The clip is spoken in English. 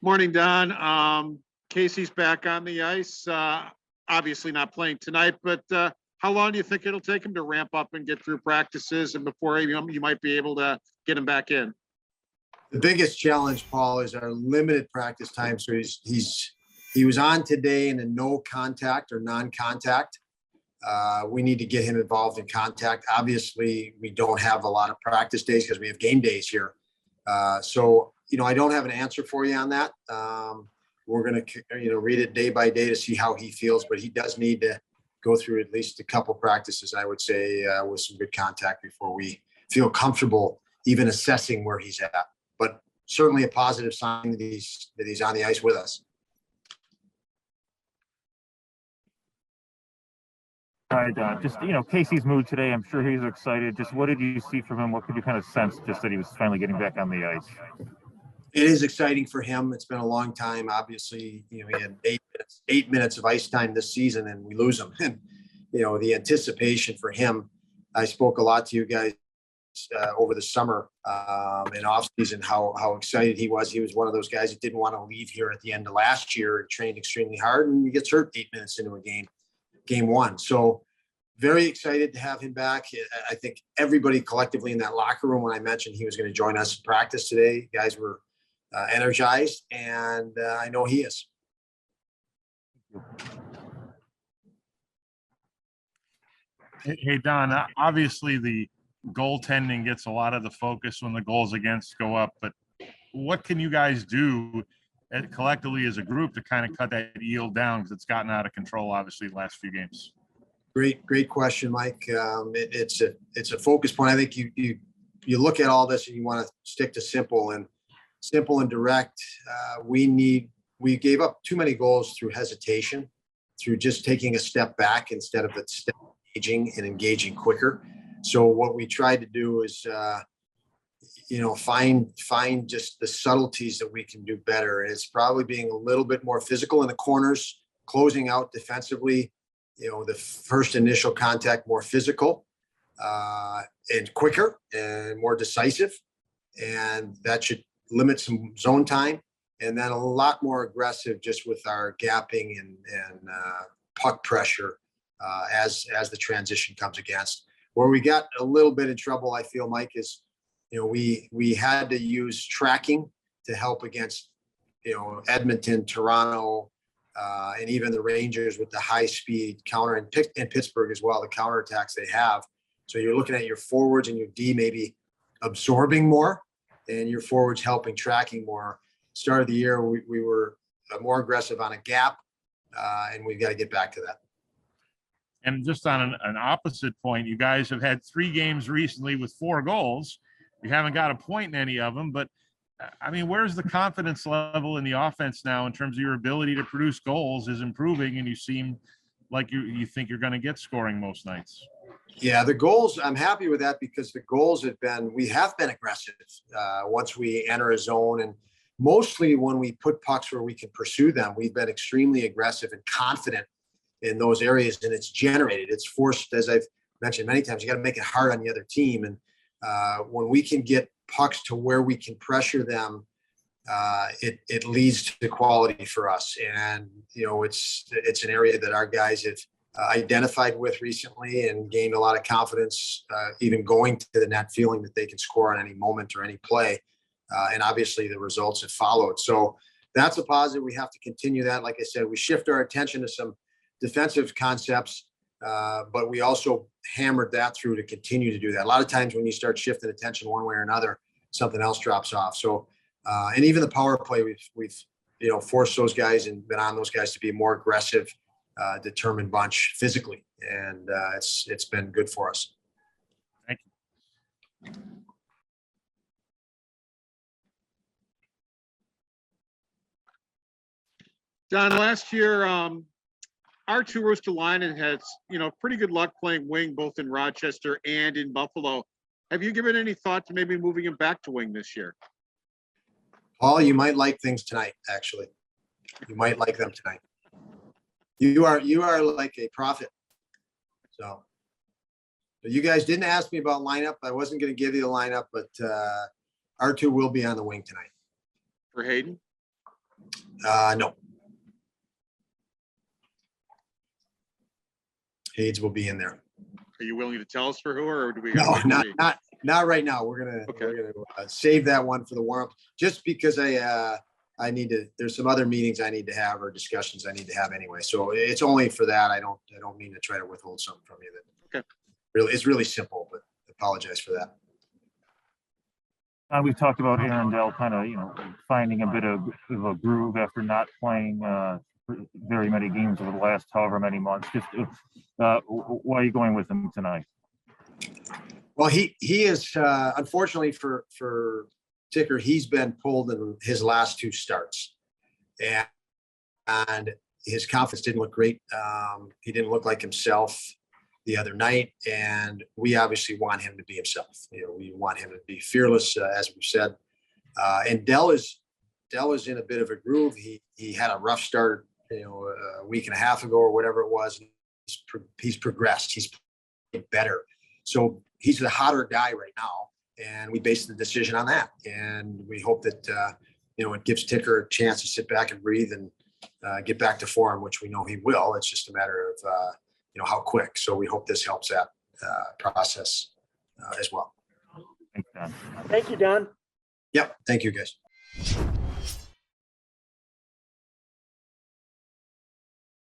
Morning, Don. Casey's back on the ice. Obviously not playing tonight, but how long do you think it'll take him to ramp up and get through practices and before you might be able to get him back in? The biggest challenge, Paul, is our limited practice time. So he was on today in a no contact or non-contact. We need to get him involved in contact. Obviously, we don't have a lot of practice days because we have game days here. So I don't have an answer for you on that. We're going to, read it day by day to see how he feels, but he does need to go through at least a couple practices, I would say, with some good contact before we feel comfortable even assessing where he's at. But certainly a positive sign that he's on the ice with us. All right, just, Casey's mood today, I'm sure he's excited. Just what did you see from him? What could you kind of sense just that he was finally getting back on the ice? It is exciting for him. It's been a long time. Obviously, he had 8 minutes of ice time this season and we lose him. And, the anticipation for him, I spoke a lot to you guys over the summer in off season, how excited he was. He was one of those guys that didn't want to leave here at the end of last year and trained extremely hard, and he gets hurt 8 minutes into a game one. So very excited to have him back. I think everybody collectively in that locker room, when I mentioned he was going to join us in practice today, guys were energized, and I know he is. Hey, Don, obviously the goaltending gets a lot of the focus when the goals against go up, but what can you guys do collectively as a group to kind of cut that yield down, because it's gotten out of control obviously the last few games? Great question, Mike. It's a focus point. I think you look at all this and you want to stick to simple and direct. We gave up too many goals through hesitation, through just taking a step back instead of engaging quicker. So what we tried to do is, find just the subtleties that we can do better. And it's probably being a little bit more physical in the corners, closing out defensively, the first initial contact, more physical and quicker and more decisive. And that should limit some zone time. And then a lot more aggressive just with our gapping and puck pressure as the transition comes against. Where we got a little bit in trouble, I feel, Mike, is, we had to use tracking to help against, Edmonton, Toronto, and even the Rangers with the high speed counter, and Pittsburgh as well, the counterattacks they have. So you're looking at your forwards and your D maybe absorbing more and your forwards helping tracking more. Start of the year, we were more aggressive on a gap, and we've got to get back to that. And just on an opposite point, you guys have had 3 games recently with 4 goals. You haven't got a point in any of them, but I mean, where's the confidence level in the offense now in terms of your ability to produce goals is improving, and you seem like you think you're going to get scoring most nights? Yeah, the goals, I'm happy with that because the goals we have been aggressive once we enter a zone, and mostly when we put pucks where we can pursue them, we've been extremely aggressive and confident in those areas, and it's forced, as I've mentioned many times, you got to make it hard on the other team. And when we can get pucks to where we can pressure them, it leads to quality for us. And, it's an area that our guys have identified with recently and gained a lot of confidence, even going to the net, feeling that they can score on any moment or any play. And obviously the results have followed. So that's a positive. We have to continue that. Like I said, we shift our attention to some defensive concepts, but we also hammered that through to continue to do that. A lot of times when you start shifting attention one way or another, something else drops off. So, and even the power play, we've forced those guys and been on those guys to be a more aggressive, determined bunch physically, and it's been good for us. Thank you. Don, last year, R2 Ristolainen has, pretty good luck playing wing both in Rochester and in Buffalo. Have you given any thought to maybe moving him back to wing this year? Paul, you might like things tonight, actually. You might like them tonight. You are like a prophet. So you guys didn't ask me about lineup. I wasn't going to give you the lineup, but R2 will be on the wing tonight. For Hayden? No. Hayes will be in there. Are you willing to tell us for who, or do we? No, not right now. We're gonna save that one for the warm-up, just because I need to, there's some other meetings I need to have or discussions I need to have anyway. So it's only for that. I don't mean to try to withhold something from you that really, it's really simple, but I apologize for that. We've talked about Arundel kind of, finding a bit of a groove after not playing very many games over the last however many months. Just why are you going with him tonight? Well, he is unfortunately for Ticker, he's been pulled in his last 2 starts, and his confidence didn't look great. He didn't look like himself the other night, and we obviously want him to be himself. We want him to be fearless, as we've said. And Dell is in a bit of a groove. He had a rough start, a week and a half ago or whatever it was. He's progressed. He's played better. So he's the hotter guy right now, and we base the decision on that. And we hope that it gives Ticker a chance to sit back and breathe and get back to form, which we know he will. It's just a matter of how quick. So we hope this helps that process as well. Thanks, Don. Thank you, Don. Yep. Thank you, guys.